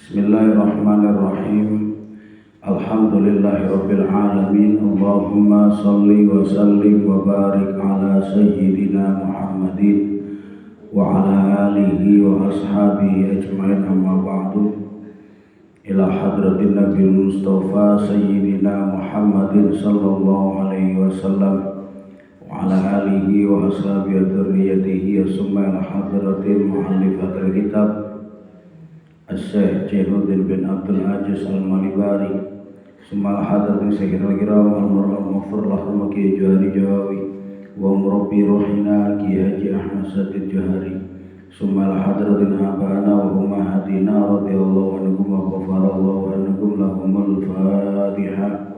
Bismillahirrahmanirrahim. Alhamdulillahirabbil alamin. Allahumma shalli wa sallim wa barik ala sayyidina Muhammadin wa ala alihi wa ashabihi ajmain, amma ba'du. Ila hadratin Nabil Mustafa sayyidina Muhammadin sallallahu alaihi wasallam wa ala alihi wa ashabihi dzurriyyatihi summa ila hadratin muallifatil kitab Syekh Jainuddin bin Abdul Aziz Al-Malibari, summa hadarin sayyidina kiram al-mufur lahum Kiai Johari Jawawi wa murabbi ruhina Kiai Haji Ahmad Sadid Johari, summa hadarin abana wa ummahatina radhiyallahu anhum wa ghafarallahu anhum lahumul Fatihah.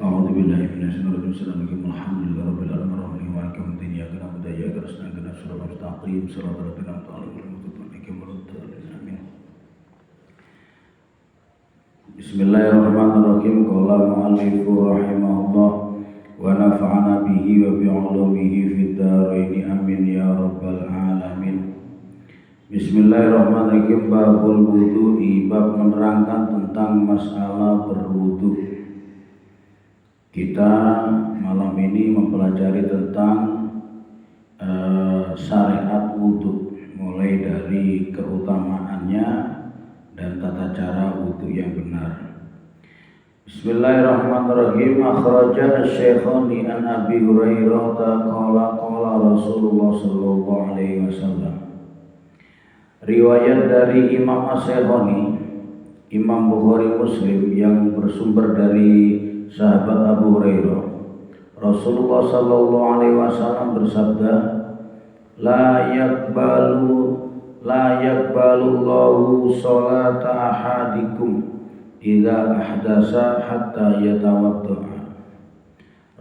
A'udzu billahi minasy syaithanir rajim. Alhamdulillahi rabbil alamin arrahmanir rahim maliki yaumiddin iyyaka na'budu wa iyyaka nasta'in ihdinas siratal mustaqim siratal ladzina an'amta 'alaihim Bismillahirrahmanirrahim. Qala mu'allifu rahimahullah wa nafa'ana bihi wa bi'ulumihi fid dharain amin ya rabbal alamin. Bismillahirrahmanirrahim. Babul wudu'i, bab menerangkan tentang masalah berwudu. Kita malam ini mempelajari tentang syariat wudu, mulai dari keutamaannya dan tata cara wudu yang benar. Bismillahirrahmanirrahim. Akhraja asy-Syaikhaini an Abi Hurairah qala Rasulullah sallallahu alaihi wasallam. Riwayat dari Imam Asy-Syaikhaini, Imam Bukhari Muslim, yang bersumber dari sahabat Abu Hurairah. Rasulullah sallallahu alaihi wasallam bersabda, La yaqbalullahu sholata ahadikum idza ahdasa hatta yatawaddaa.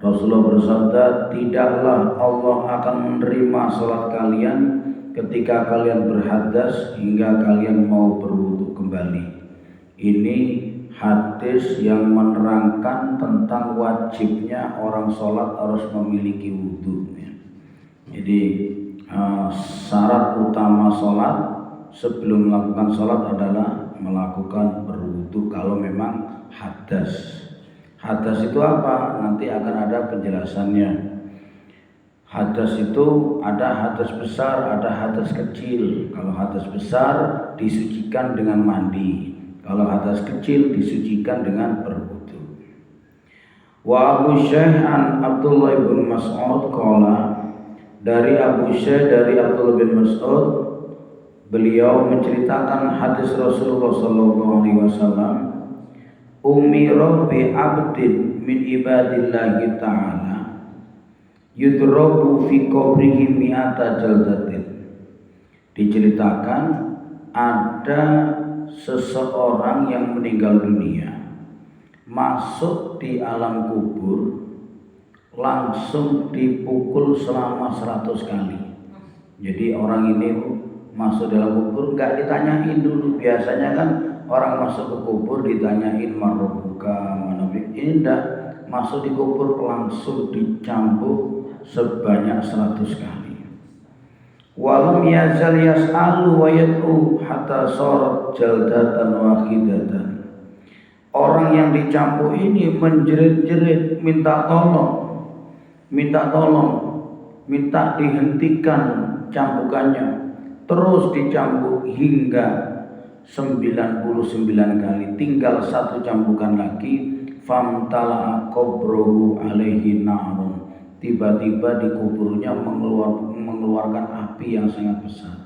Rasulullah bersabda, tidaklah Allah akan menerima salat kalian ketika kalian berhadas hingga kalian mau berwudu kembali. Ini hadis yang menerangkan tentang wajibnya orang salat harus memiliki wudu. Jadi syarat utama sholat sebelum melakukan sholat adalah melakukan berwudu kalau memang hadas. Hadas itu apa? Nanti akan ada penjelasannya. Hadas itu ada hadas besar, ada hadas kecil. Kalau hadas besar disucikan dengan mandi, kalau hadas kecil disucikan dengan berwudu. Wa Abu Syekh an Abdullah bin Mas'ud qala, dari Abu Syekh dari Abdullah bin Mas'ud, beliau menceritakan hadis Rasulullah sallallahu alaihi wasallam, umira bi 'abdin min ibadillahi ta'ala yudrabu fi qabrihi mi'ata jaldatin. Diceritakan ada seseorang yang meninggal dunia, masuk di alam kubur, langsung dipukul selama 100 kali. Jadi orang ini masuk dalam kubur nggak ditanyain dulu. Biasanya kan orang masuk ke kubur ditanyain marbuka manabik. Ini enggak, masuk di kubur langsung dicambuk sebanyak 100 kali. Walam yazal yas'alu wa yad'u hatta sarat jaldatan wahidatan. Orang yang dicambuk ini menjerit-jerit minta tolong, minta dihentikan cambukannya, terus dicambuk hingga 99 kali. Tinggal satu cambukan lagi, famtala'a qabruhu alaihi narun. Tiba-tiba di kuburnya mengeluarkan api yang sangat besar.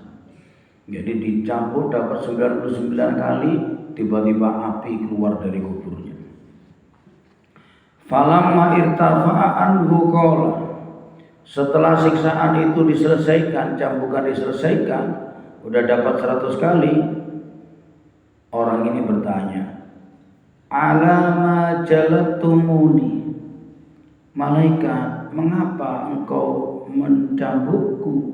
Jadi dicambuk dapat 99 kali, tiba-tiba api keluar dari kuburnya. Falamma irtafa'a anhu qala, setelah siksaan itu diselesaikan, cambukan diselesaikan, udah dapat 100 kali, orang ini bertanya, alama jalatumuni, malaikat, mengapa engkau mencambukku?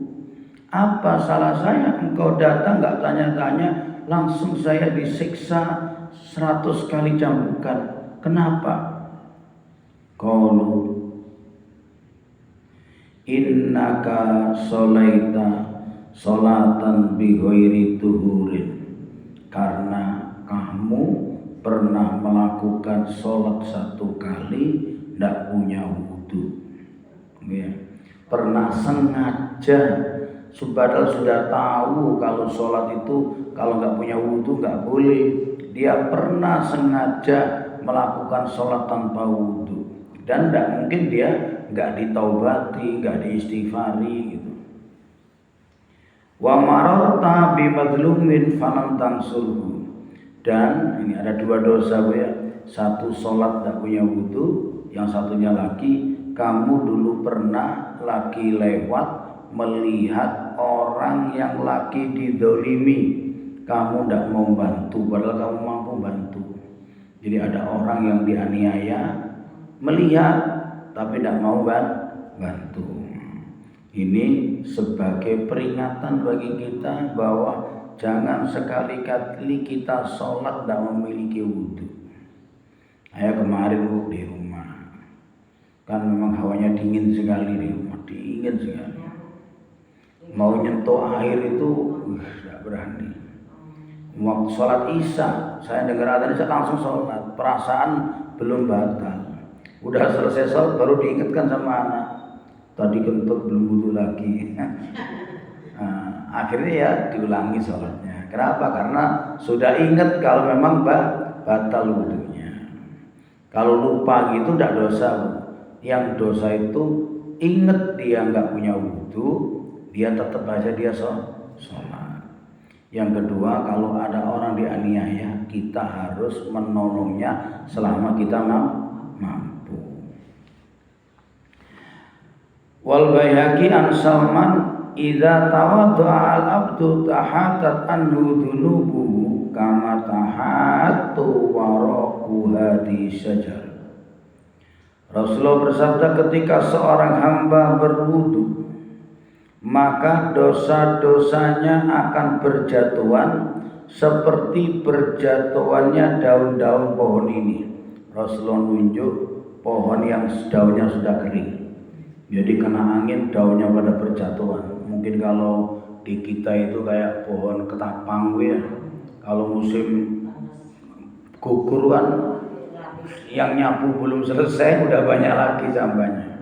Apa salah saya? Engkau datang gak tanya-tanya, langsung saya disiksa 100 kali cambukan. Kenapa? Qalu innaka sholaita sholatan bi ghairi tuhurin, karena kamu pernah melakukan sholat 1 kali tidak punya wudhu, ya. Pernah sengaja, padahal sudah tahu kalau sholat itu kalau nggak punya wudhu nggak boleh. Dia pernah sengaja melakukan sholat tanpa wudhu, dan tidak mungkin dia nggak ditaubati, nggak diistighfari gitu. Wa mararta bimadlumin falam tansurhu. Dan ini ada 2 dosa, ya. Satu sholat tidak punya wudhu, yang satunya lagi kamu dulu pernah lagi lewat melihat orang yang lagi didolimi, kamu tidak mau bantu padahal kamu mampu bantu. Jadi ada orang yang dianiaya, melihat tapi tidak mau bantu. Ini sebagai peringatan bagi kita bahwa jangan sekali-kali kita sholat tidak memiliki wudhu. Saya kemarin di rumah, kan memang hawanya dingin sekali di rumah, dingin sekali. Mau nyentuh air itu tidak berani. Waktu sholat isya, saya dengar adzan isya langsung sholat, perasaan belum batal. Udah selesai sholat baru diingatkan sama anak, tadi kentut belum wudhu lagi. Nah, akhirnya ya diulangi sholatnya. Kenapa? Karena sudah ingat kalau memang batal wudhunya. Kalau lupa gitu tidak dosa. Yang dosa itu ingat dia nggak punya wudhu, dia tetap aja dia sholat. Yang kedua, kalau ada orang dianiaya, kita harus menolongnya selama kita mampu. Wal Baihaqi an Salman, idza tawadda'a al-abdu tahatat anhu dhunubuhu kama tahattu waraqu hadi syajar. Rasulullah bersabda, ketika seorang hamba berwudu, maka dosa-dosanya akan berjatuhan seperti berjatuhannya daun-daun pohon ini. Rasulullah nunjuk pohon yang daunnya sudah kering. Jadi kena angin daunnya pada berjatuhan. Mungkin kalau di kita itu kayak pohon ketapang, ya. Kalau musim gugur kan yang nyapu belum selesai udah banyak lagi sampahnya.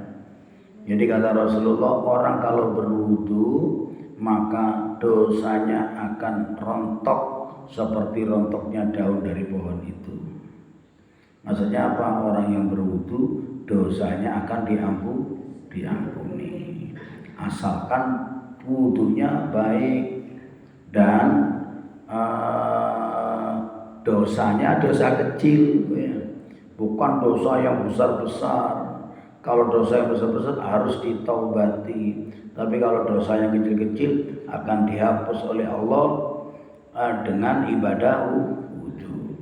Jadi kata Rasulullah, orang kalau berwudu maka dosanya akan rontok seperti rontoknya daun dari pohon itu. Maksudnya apa? Orang yang berwudu dosanya akan diampuni asalkan wudunya baik dan dosanya dosa kecil, ya. Bukan dosa yang besar-besar. Kalau dosa yang besar-besar harus ditaubati, tapi kalau dosa yang kecil-kecil akan dihapus oleh Allah dengan ibadah wudu.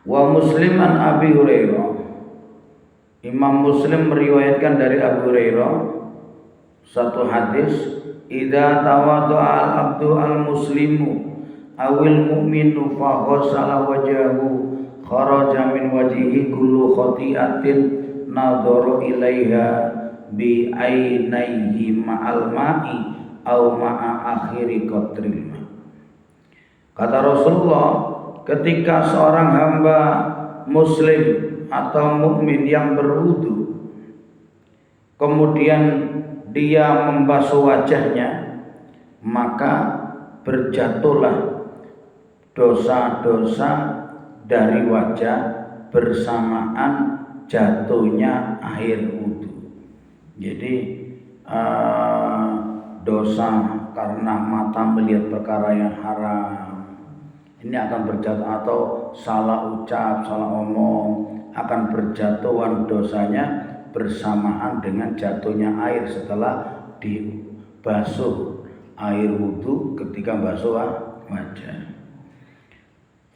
Wa Musliman Abi Hurairah, Imam Muslim meriwayatkan dari Abu Hurairah satu hadis, idza tawadda'a al-abdu al-muslimu awil mu'minu fa ghassala wajhahu kharaja min wajhihi kullu khati'atin nadhara ilaiha bi ainaihi ma'al ma'i aw ma'a akhiri qatril ma. Kata Rasulullah, ketika seorang hamba muslim atau mukmin yang berwudu kemudian dia membasuh wajahnya, maka berjatuhlah dosa-dosa dari wajah bersamaan jatuhnya air wudu. Jadi dosa karena mata melihat perkara yang haram ini akan berjatuh, atau salah ucap, salah omong, akan berjatuhan dosanya bersamaan dengan jatuhnya air setelah dibasuh air wudu ketika basuh wajah.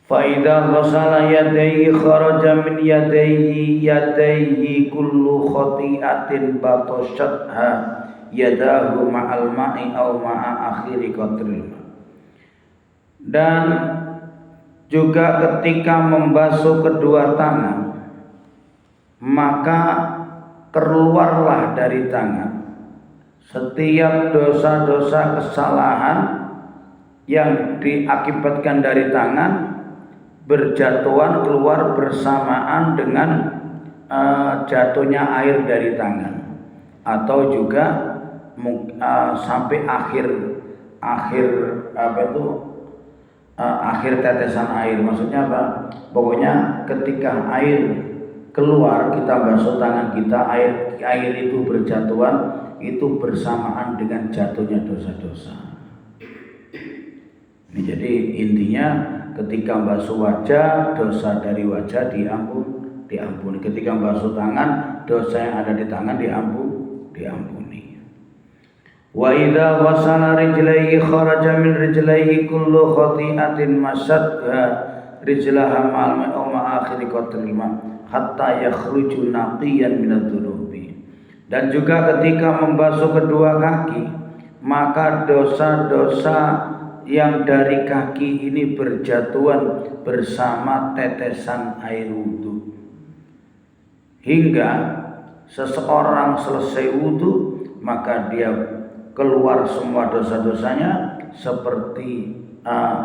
Fa idza ghasala yadayhi kharaja min yadayhi kullu khati'atin batashatha yadahu ma'al ma'i aw ma'a akhiri qatril. Dan juga ketika membasuh kedua tangan, maka keluarlah dari tangan setiap dosa-dosa kesalahan yang diakibatkan dari tangan berjatuhan keluar bersamaan dengan jatuhnya air dari tangan, atau juga sampai akhir akhir tetesan air. Maksudnya apa? Pokoknya ketika air keluar kita basuh tangan kita, air itu berjatuhan, itu bersamaan dengan jatuhnya dosa-dosa. Ini jadi intinya ketika basuh wajah, dosa dari wajah diampuni. Ketika basuh tangan, dosa yang ada di tangan diampuni. Wa idza ghasala rijlaihi kharaja min rijlaihi kullu khati'atin masadha rijlaha ma'al akhiri qatril ma hatta yakhruju naqiyan minadz dzunubi. Dan juga ketika membasuh kedua kaki, maka dosa-dosa yang dari kaki ini berjatuhan bersama tetesan air wudhu, hingga seseorang selesai wudhu maka dia keluar semua dosa-dosanya seperti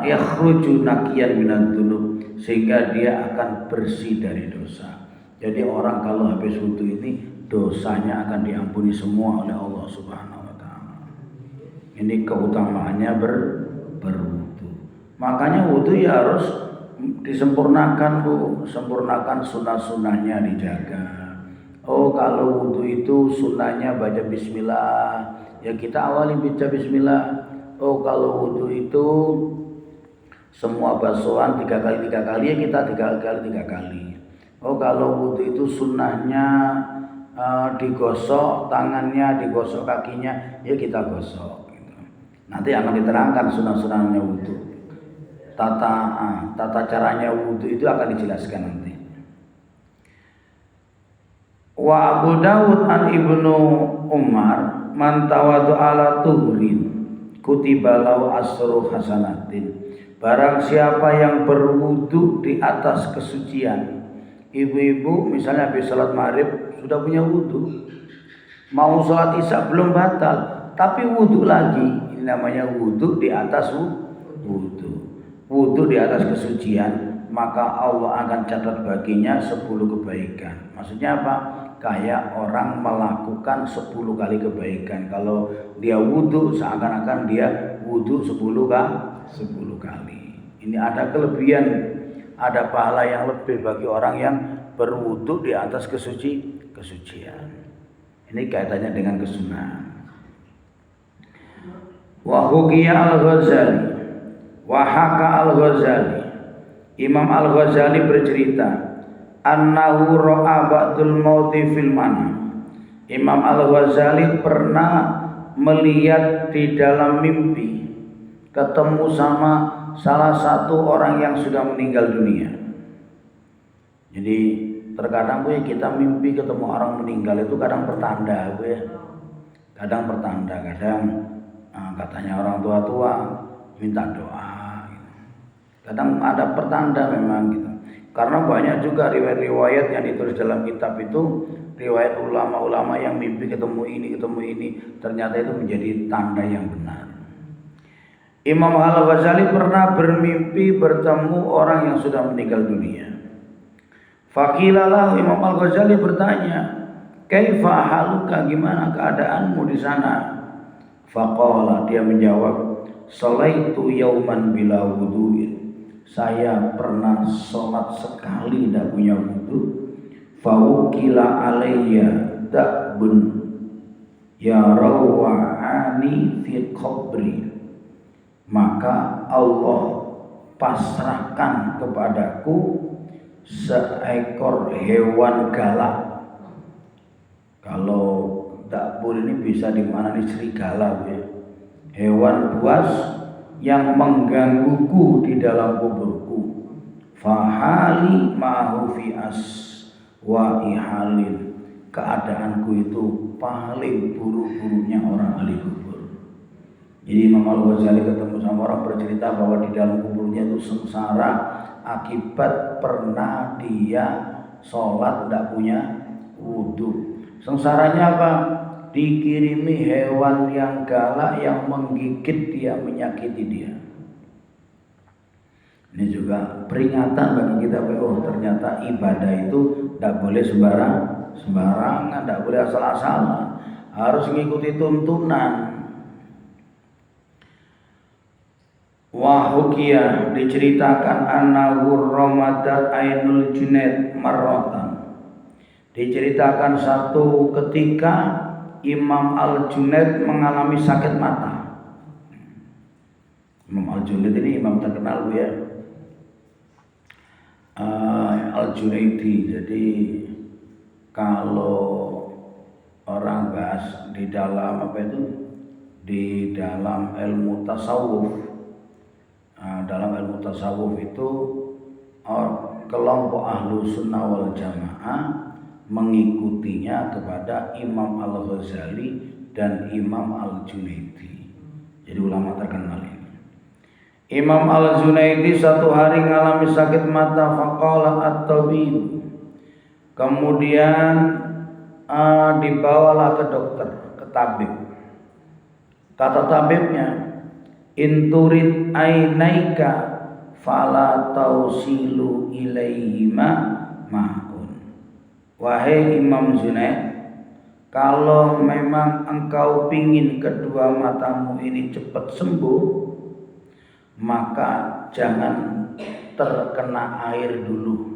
yakhruju naqiyan minadz dzunub, sehingga dia akan bersih dari dosa. Jadi orang kalau habis wudhu ini dosanya akan diampuni semua oleh Allah Subhanahu wa taala. Ini keutamaannya berwudu. Makanya wudu ya harus disempurnakan, Bu. Sempurnakan sunah-sunahnya dijaga. Oh, kalau wudu itu sunahnya baca bismillah, ya kita awali baca bismillah. Oh, kalau wudu itu semua basuhan 3 kali ya kita 3 kali. Oh, kalau wudu itu sunahnya digosok tangannya, digosok kakinya, ya kita gosok. Nanti akan diterangkan sunah-sunahnya wudhu. Tata caranya wudhu itu akan dijelaskan nanti. Wa Abu Dawud an Ibnu Umar man tawadu ala tuhrin kutiba lahu asru hasanatin. Barang siapa yang berwudhu di atas kesucian. Ibu-ibu misalnya habis salat maghrib sudah punya wudhu, mau salat isya belum batal, tapi wudhu lagi. Namanya wudhu di atas wudhu di atas kesucian, maka Allah akan catat baginya 10 kebaikan. Maksudnya apa? Kayak orang melakukan 10 kali kebaikan. Kalau dia wudhu seakan-akan dia wudhu 10 kali. Ini ada kelebihan, ada pahala yang lebih bagi orang yang berwudhu di atas kesucian. Ini kaitannya dengan kesunahan. Wa hukiya al-Ghazali wa haka al-Ghazali, Imam al-Ghazali bercerita annahu ra'a ba'dul mauti fil manam. Imam al-Ghazali pernah melihat di dalam mimpi ketemu sama salah satu orang yang sudah meninggal dunia. Jadi terkadang kita mimpi ketemu orang meninggal itu kadang pertanda, kadang katanya orang tua minta doa gitu. Kadang ada pertanda memang gitu. Karena banyak juga riwayat-riwayat yang ditulis dalam kitab itu, riwayat ulama-ulama yang mimpi ketemu ini, ternyata itu menjadi tanda yang benar. Imam Al-Ghazali pernah bermimpi bertemu orang yang sudah meninggal dunia. Faqilalah, Imam Al-Ghazali bertanya, "Kaifa haluka, gimana keadaanmu di sana?" Faqala, dia menjawab, "Shalaitu yauman bila wudu'in." Saya pernah sholat sekali tidak punya wudu. Fawukila alayya da'bun yarawa'ani fi qabri. Maka Allah pasrahkan kepadaku seekor hewan galak. Kalau dakbur ini bisa dimana nih, serigala, ya. Hewan buas yang menggangguku di dalam kuburku. Fahali ma'hu fi aswa'i halin. Keadaanku itu paling buruk-buruknya orang ahli kubur. Jadi Imam Al-Ghazali ketemu sama orang bercerita bahwa di dalam kuburnya itu sengsara akibat pernah dia sholat tidak punya wudhu. Sengsaranya apa? Dikirimi hewan yang galak yang menggigit dia, menyakiti dia. Ini juga peringatan bagi kita, oh ternyata ibadah itu tidak boleh sembarangan, tidak boleh asal-asalan, harus mengikuti tuntunan. Wahukiyah diceritakan annahu ramadat ainul Junaid marratan. Diceritakan satu ketika Imam Al-Junaid mengalami sakit mata. Imam Al-Junaid ini imam terkenal ya. Al-Junaidi. Jadi kalau orang bahas di dalam di dalam ilmu tasawuf, dalam ilmu tasawuf itu kelompok ahlu sunnah wal jamaah mengikutinya kepada Imam Al-Ghazali dan Imam Al-Junaidi. Jadi ulama terkenal ini. Imam Al-Junaidi satu hari mengalami sakit mata, faqala at-tabib. Kemudian dibawalah ke dokter, ke tabib. Kata tabibnya, inturid ainaika fala tausilu ilaihima ma'un. Wahai Imam Junaid, kalau memang engkau pingin kedua matamu ini cepat sembuh, maka jangan terkena air dulu.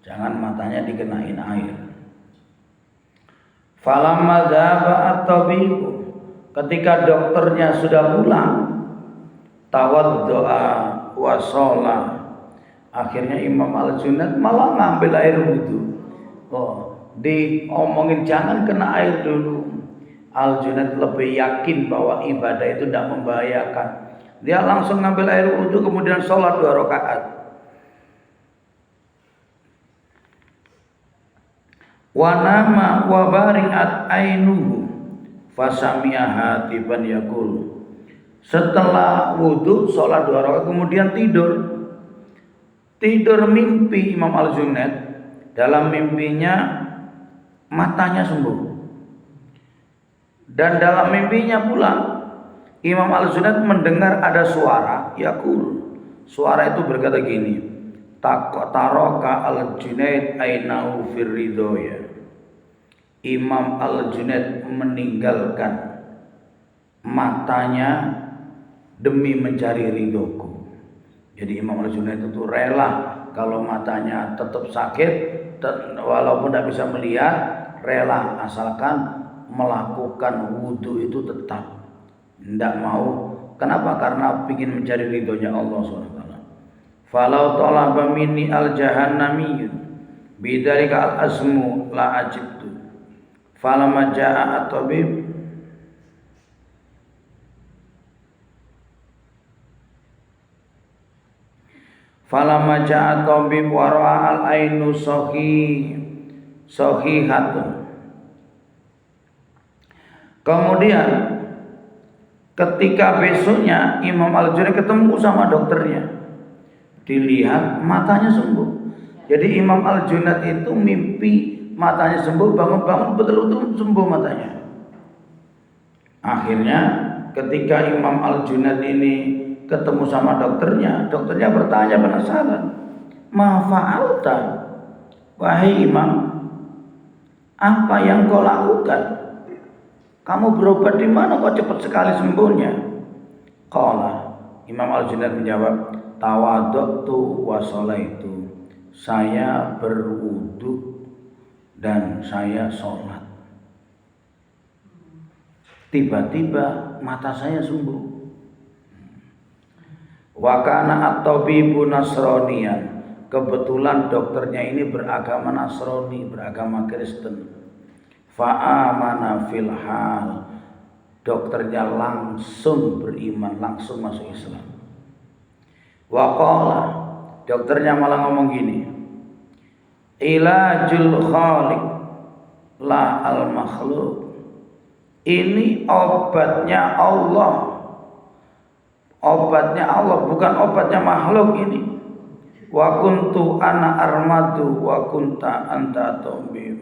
Jangan matanya dikenain air. Falamma dzaba at-tabib, ketika dokternya sudah pulang, tawaddoa wa sholat. Akhirnya Imam Al-Junaid malah ngambil air wudhu. Diomongin jangan kena air dulu. Al-Junaid lebih yakin bahwa ibadah itu tidak membahayakan. Dia langsung ngambil air wudhu, kemudian sholat 2 rakaat. Wa nama wa bari'at ainuhu fasami'a hatiban yaqul. Setelah wudhu, sholat 2 rakaat, kemudian tidur mimpi Imam Al-Junaid. Dalam mimpinya matanya sembuh, dan dalam mimpinya pula Imam Al-Junaid mendengar ada suara yaqul. Suara itu berkata gini, taraka Al-Junaid ainahu fir ridhoya. Imam Al-Junaid meninggalkan matanya demi mencari ridhoku. Jadi Imam Al-Junaid itu rela kalau matanya tetap sakit, walaupun tidak bisa melihat, rela asalkan melakukan wudhu itu tetap. Tidak mau. Kenapa? Karena ingin mencari ridhonya Allah SWT. Falau talaba minni al-jahannami bidzalika al-asmu la ajibtu. Falamma jaa at-tabib falamma jaa at-tabib wa ra'a al-ainu sahihatun. Kemudian ketika besoknya Imam Al-Junaid ketemu sama dokternya, dilihat matanya sembuh. Jadi Imam Al-Junaid itu mimpi matanya sembuh, bangun-bangun betul-betul sembuh matanya. Akhirnya ketika Imam Al-Junaid ini ketemu sama dokternya bertanya penasaran, ma fa'alta, wahai Imam, apa yang kau lakukan? Kamu berobat di mana kok cepat sekali sembuhnya? Qala, Imam Al-Junaid menjawab, tawaddu'tu wa sholaitu. Saya berwudu dan saya sholat. Tiba-tiba mata saya sembuh. Wa kana at-tabibu nasraniyan. Kebetulan dokternya ini beragama Nasrani, beragama Kristen. Fa'amana fil hal. Dokternya langsung beriman, langsung masuk Islam. Wa qala, dokternya malah ngomong gini, ilajul khaliq la al makhluk. Ini obatnya Allah. Obatnya Allah, bukan obatnya makhluk ini. Wa kuntu ana armadu wa kunta anta tabib.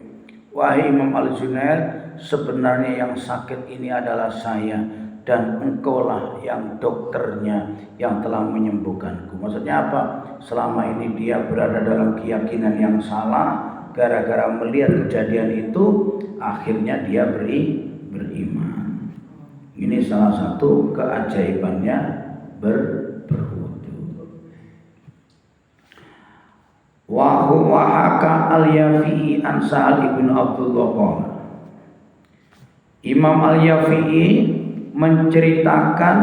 Wahai Imam Al-Junaid, sebenarnya yang sakit ini adalah saya dan engkaulah yang dokternya yang telah menyembuhkanku. Maksudnya apa? Selama ini dia berada dalam keyakinan yang salah, gara-gara melihat kejadian itu akhirnya dia beriman. Ini salah satu keajaibannya berwudu. Wa huwa haka al-Yafi'i an Sa'al ibn Abdullah qala. Imam al-Yafi'i menceritakan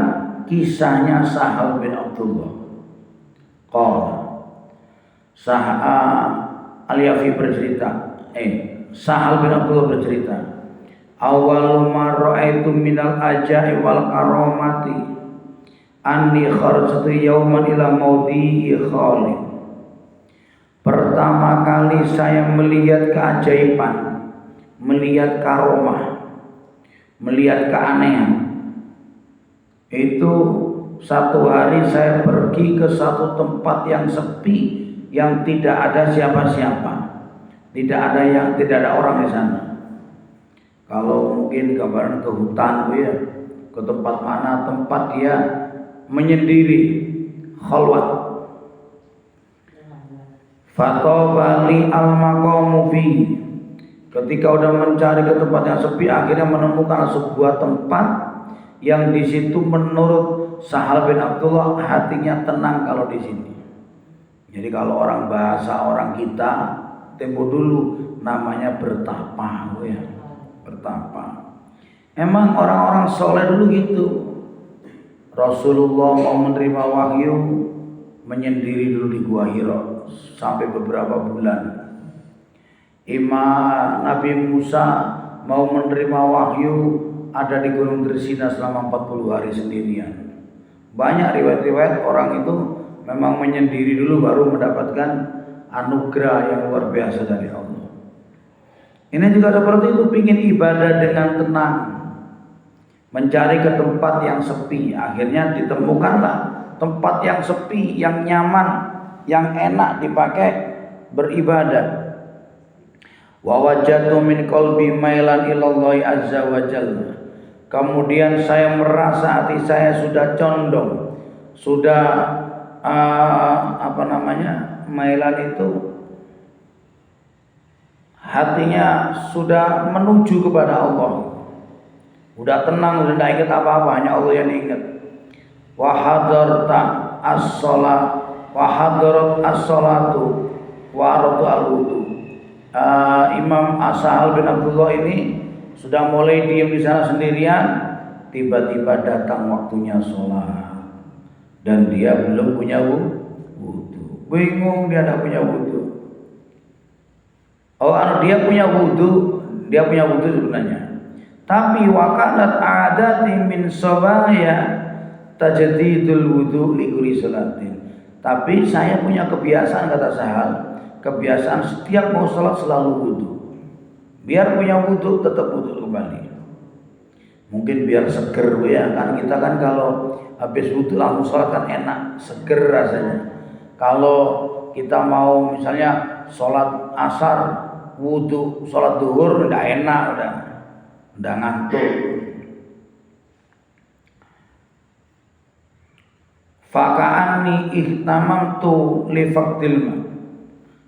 kisahnya Sahal bin Abdullah. Qala al-Yafi'i bercerita, Sahal bin Abdullah bercerita, awal ma ra'aitu minal ajaib wal karamati anni kharajtu yawman ila maudhi'i Khalid. Pertama kali saya melihat keajaiban, melihat karomah, melihat keanehan. Itu satu hari saya pergi ke satu tempat yang sepi, yang tidak ada siapa-siapa, tidak ada orang di sana. Kalau mungkin gambaran ke hutan ya, ke tempat mana tempat dia menyendiri, khalwat. Fatobali al-maqamu fi. Ketika udah mencari ke tempat yang sepi, akhirnya menemukan sebuah tempat yang di situ menurut Sahal bin Abdullah hatinya tenang kalau di sini. Jadi kalau orang bahasa orang kita tempo dulu namanya bertapa, ya, bertapa. Emang orang-orang soleh dulu gitu. Rasulullah mau menerima wahyu menyendiri dulu di Gua Hira sampai beberapa bulan. Imam Nabi Musa mau menerima wahyu ada di Gunung Trisina selama 40 hari sendirian. Banyak riwayat-riwayat orang itu memang menyendiri dulu baru mendapatkan anugerah yang luar biasa dari Allah. Ini juga seperti itu, pingin ibadah dengan tenang, mencari ke tempat yang sepi. Akhirnya ditemukanlah tempat yang sepi, yang nyaman, yang enak dipakai beribadah. Wa wajadtu min qalbi mailan ilallahi azza wa jalla. Kemudian saya merasa hati saya sudah condong, sudah mailan itu hatinya sudah menuju kepada Allah. Udah tenang, udah tidak ingat apa-apa, hanya Allah yang ingat. Wa hadarta as-shalat wa hadarat as-salatu wa aradu al-wudu. Imam Sahal bin Abdullah ini sudah mulai diam di sana sendirian, tiba-tiba datang waktunya sholat dan dia belum punya wudu. Bingung, dia tidak punya wudu. Dia punya wudu sebenarnya. Tapi waqalat adati min sabaya tajdidul wudu li kulli salatin. Tapi saya punya kebiasaan, kata Sahal, kebiasaan setiap mau sholat selalu wudu. Biar punya wudu tetap wudu kembali. Mungkin biar seger ya, kan kita kan kalau habis wudu langsung sholat kan enak, seger rasanya. Kalau kita mau misalnya sholat asar wudu, sholat duhur udah enak, udah ngantuk. Faka'anni ihtamamtu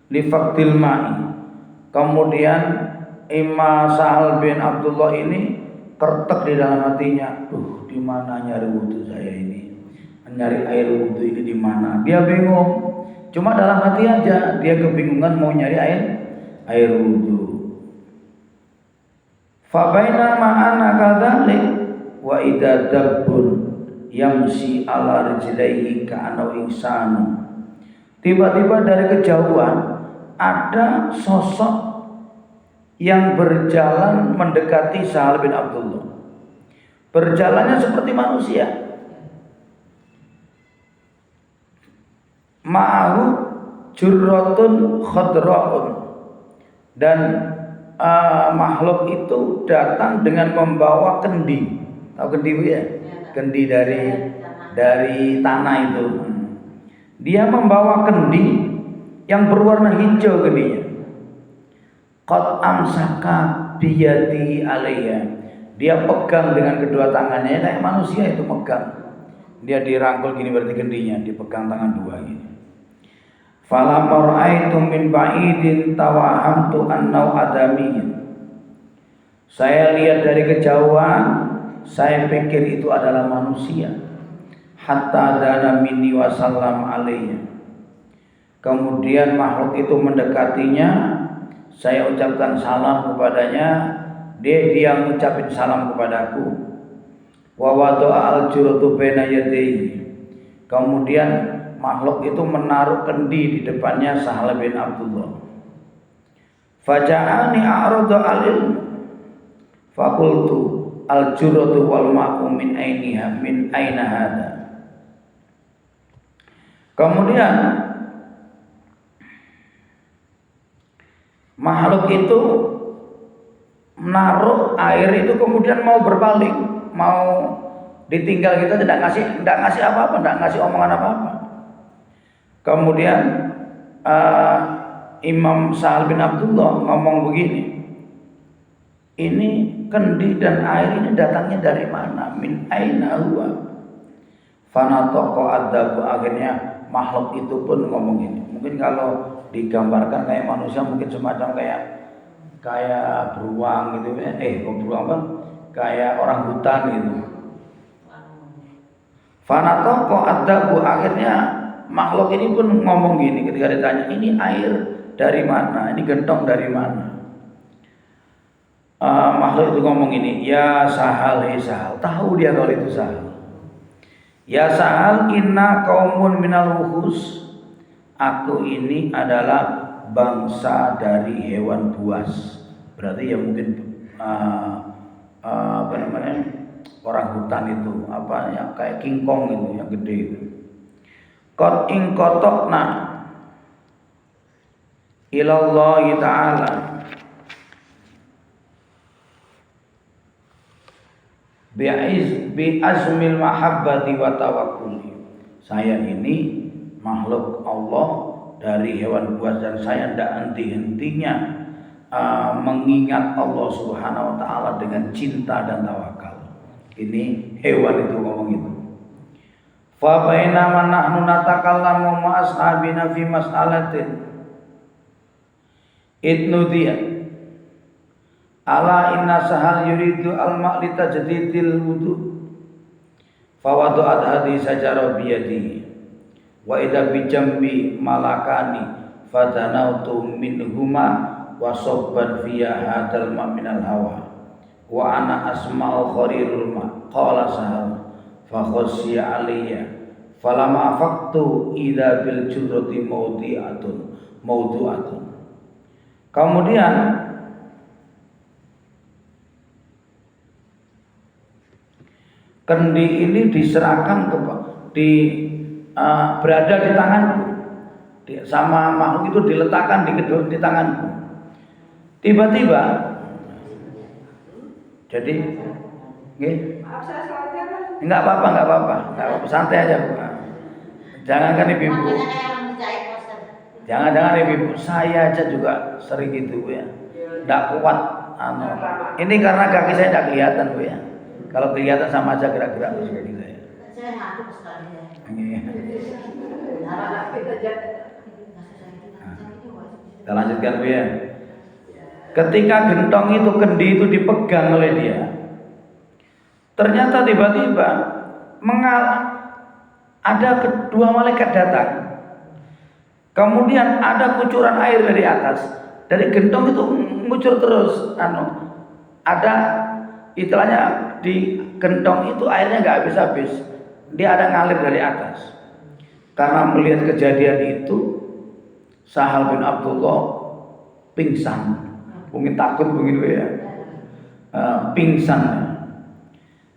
lifaqdil ma'i. Kemudian Imam Sahal bin Abdullah ini tertek di dalam hatinya, di mana nyari wudu saya ini? Nyari air wudu ini di mana? Dia bingung. Cuma dalam hati aja dia kebingungan mau nyari air wudu. Fa bainama ana kadzalik wa idza dabbun yamsi ala rijlaihi ka'annahu insanu. Tiba-tiba dari kejauhan ada sosok yang berjalan mendekati Sahal bin Abdullah. Berjalannya seperti manusia. Ma'ahu jurratun khadra'un. Dan makhluk itu datang dengan membawa kendi. Tahu kendi Bu ya? Kendi dari tanah itu. Dia membawa kendi yang berwarna hijau kendinya. Qad amsaka biyadi alaiya. Dia pegang dengan kedua tangannya kayak manusia itu megang. Dia dirangkul gini berarti kendinya, dipegang tangan dua gini. Falamma ra'aitu min ba'idin tawahamtu annau adamiyyin. Saya lihat dari kejauhan, saya pikir itu adalah manusia. Hatta dana minni wa sallam alaihi. Kemudian makhluk itu mendekatinya, saya ucapkan salam kepadanya, dia mengucapkan salam kepadaku. Wa wada'a al-juratu baina yadayhi. Kemudian makhluk itu menaruh kendi di depannya Sahal bin Abdullah. Faja'ani a'radu al-ilm. Faqultu al-juratu wal ma'u min aina hada. Kemudian makhluk itu menaruh air itu, kemudian mau berpaling, mau ditinggal kita, tidak ngasih apa-apa, tidak ngasih omongan apa-apa. Kemudian Imam Sahal bin Abdullah ngomong begini, ini kendi dan air ini datangnya dari mana? Min aina huwa? Fanatoko adabu. Akhirnya makhluk itu pun ngomong ini. Mungkin kalau digambarkan kayak manusia, mungkin semacam kayak beruang gitu ya. Beruang apa? Kayak orang hutan gitu. Fanatoko adabu. Akhirnya makhluk ini pun ngomong gini ketika ditanya, ini air dari mana? Ini gentong dari mana? Makhluk itu ngomong ini, ya Sahal, Sahal. Tahu dia kalau itu Sahal. Ya Sahal, inna qaumun minal wuhus. Aku ini adalah bangsa dari hewan buas. Berarti ya mungkin orang hutan itu, apa ya, kayak King Kong itu yang gede itu. Qad in qataqna ilallahi ta'ala bi azmil mahabbati wa tawakkuli. Saya ini makhluk Allah dari hewan buas, dan saya tidak henti-hentinya mengingat Allah Subhanahu wa taala dengan cinta dan tawakal. Ini hewan itu ngomong itu. Fa bainama nahnu natakallamu ma ashabina fi mas'alatin idnudiya ala inna Sahal yuridu al-ma' li tajdidil wudu fa wada'at hadhihi sajara bi yadihi wa idza bi jambi malakani fadanautu minhuma wa sabban fiya hadal ma' minal hawa wa ana asma'u kharirul ma' qala Sahal fa khasya aliyya falama afaqtu idza bil jurrati mawdu'atun. Kemudian kendi ini diserahkan berada di tanganku, sama makhluk itu diletakkan di tanganku. Tiba-tiba, jadi, enggak apa-apa, santai aja Bu. Jangankan ibu-ibu, jangan ibu-ibu, saya aja juga sering gitu Bu ya, enggak kuat. Ini karena kaki saya enggak kelihatan Bu ya. Kalau kelihatan sama aja gerak-gerak terus kaki saya. Saya ngantuk sekali ya. Kita lanjutkan Bu ya. Ketika gentong itu, kendi itu dipegang oleh dia, ternyata tiba-tiba ada kedua malaikat datang. Kemudian ada kucuran air dari atas, dari gentong itu ngucur terus. Ada istilahnya di gentong itu airnya nggak habis-habis, dia ada ngalir dari atas. Karena melihat kejadian itu, Sahal bin Abdullah pingsan. Mungkin takut begitu ya, pingsan.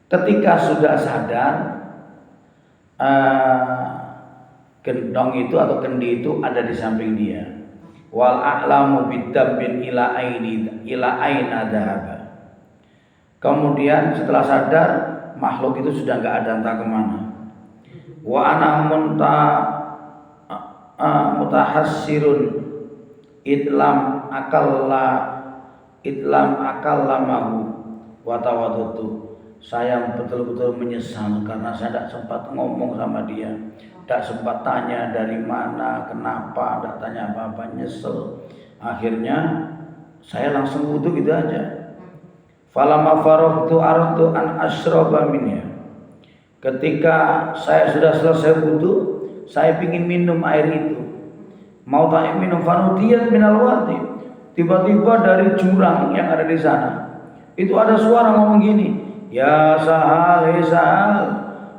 Ketika sudah sadar, gentong itu atau kendi itu ada di samping dia. Wal a'lamu bidambin ila aina dhahaba. Kemudian setelah sadar, makhluk itu sudah nggak ada entah kemana. Wa ana mutahassirun idlam akallamahu wa tawaddutu. Saya betul-betul menyesal karena saya tidak sempat ngomong sama dia, tidak sempat tanya dari mana, kenapa, tidak tanya apa-apa, nyesel. Akhirnya saya langsung wudu gitu aja. Falamma faragtu aradtu an asyraba minha. Ketika saya sudah selesai wudu, saya ingin minum air itu. Mau tak minum fanudiyat minal wadi. Tiba-tiba dari jurang yang ada di sana, itu ada suara ngomong gini, ya Sahal, ya Sahal,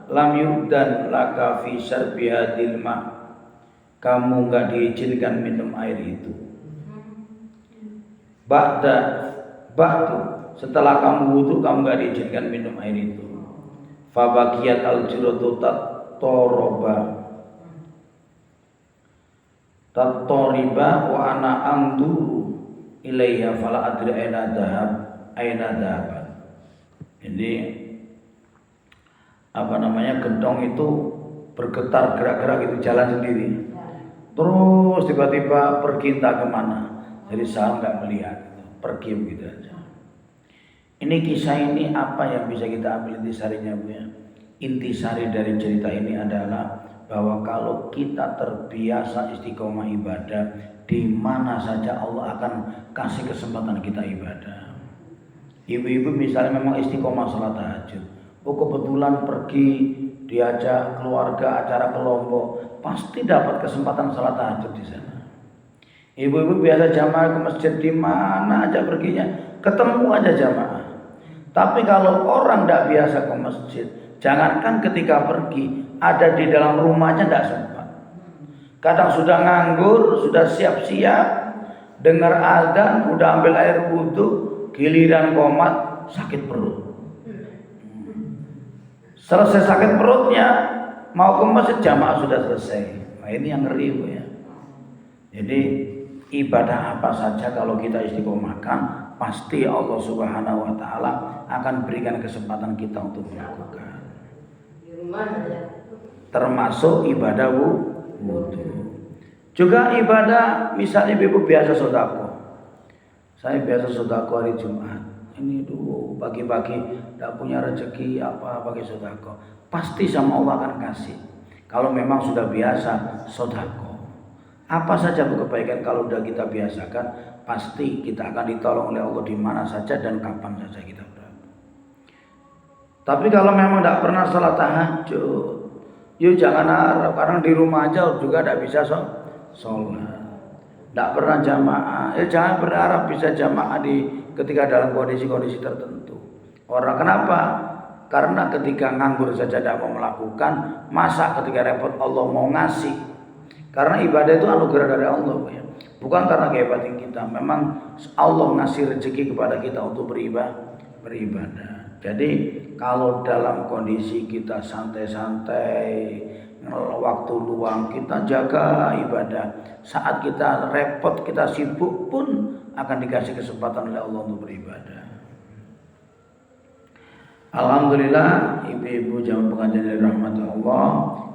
lam yudan laka fi syarbi hadil ma. Kamu enggak diizinkan minum air itu. Ba'du, setelah kamu wudu kamu enggak diizinkan minum air itu. Fa baqiyat al-jiratu tatoriba wa ana angduru ilaiha fala adri aina dhahab. Jadi gentong itu bergetar gerak-gerak itu jalan sendiri. Terus tiba-tiba pergi entah kemana. Jadi saya nggak melihat, pergi begitu aja. Ini kisah ini apa yang bisa kita ambil intisarinya, Bu ya? Intisari dari cerita ini adalah bahwa kalau kita terbiasa istiqomah ibadah, di mana saja Allah akan kasih kesempatan kita ibadah. Ibu-ibu misalnya memang istiqomah salat tahajud, kebetulan pergi diajak keluarga acara kelompok, pasti dapat kesempatan salat tahajud di sana. Ibu-ibu biasa jamaah ke masjid, di mana aja perginya, ketemu aja jamaah. Tapi kalau orang tidak biasa ke masjid, jangankan ketika pergi, ada di dalam rumahnya tidak sempat. Kadang sudah nganggur, sudah siap-siap, dengar azan, udah ambil air wudu, giliran qomat sakit perut. Selesai sakit perutnya, mau ke masjid jamaah sudah selesai. Nah ini yang ngeri, Bu ya. Jadi ibadah apa saja kalau kita istiqomahkan, pasti Allah Subhanahu wa taala akan berikan kesempatan kita untuk melakukan. Termasuk ibadah wudu. Juga ibadah misalnya ibu biasa sedekah. Saya biasa sedekah hari Jumat. Ini dulu pagi-pagi tidak punya rezeki apa pakai sedekah. Pasti sama Allah akan kasih. Kalau memang sudah biasa sedekah. Apa saja kebaikan kalau sudah kita biasakan, pasti kita akan ditolong oleh Allah di mana saja dan kapan saja kita berada. Tapi kalau memang tidak pernah salat tahajud, yuk jangan harap, karena di rumah aja juga tidak bisa sholat. Tidak pernah jamaah, jangan berharap bisa jamaah ketika dalam kondisi-kondisi tertentu. Orang kenapa? Karena ketika nganggur saja tidak mau melakukan, masa ketika repot Allah mau ngasih? Karena ibadah itu anugerah dari Allah, ya. Bukan karena kehebatan kita. Memang Allah ngasih rezeki kepada kita untuk beribadah. Jadi kalau dalam kondisi kita santai-santai, waktu luang kita jaga ibadah. Saat kita repot, kita sibuk pun akan dikasih kesempatan oleh Allah untuk beribadah. Alhamdulillah, ibu-ibu jamaah pengajian dari rahmat Allah,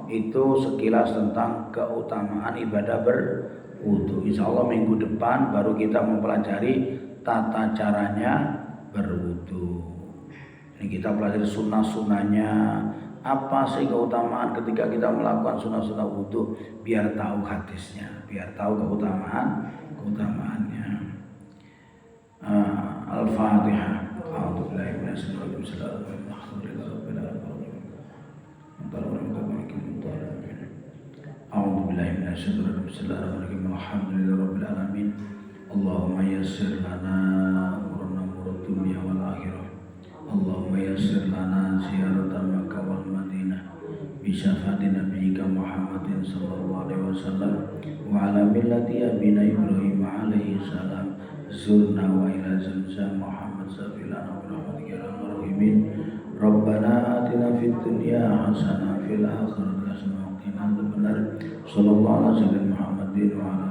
itu sekilas tentang keutamaan ibadah berwudu. Insya Allah minggu depan baru kita mempelajari tata caranya berwudu. Ini kita pelajari sunnah-sunnahnya, apa sih keutamaan ketika kita melakukan sunnah-sunnah wudu, biar tahu hadisnya, biar tahu keutamaannya. Al-Fatihah. A'udzubillahi minasyaitonir rajim. A'udzubillahi minasyaitonir rajim. Alhamdulillahirabbil alamin. Allahumma yassir lana umurana dunya wal akhirah. Allahumma yassir lana ziyarata Makkah wal Madinah bi syafaati nabiyyika Muhammadin sallallahu alaihi wasallam wa ala millati abina Ibrahim alaihi salam. Zurna wa ila zamzam Muhammad safilana wa rahmatika ya arhamar rahimin. Rabbana atina fid dunya hasanah fil akhirati hasanah wa qina adzabannar. Sallallahu alaihi wasallam Muhammadin wa ala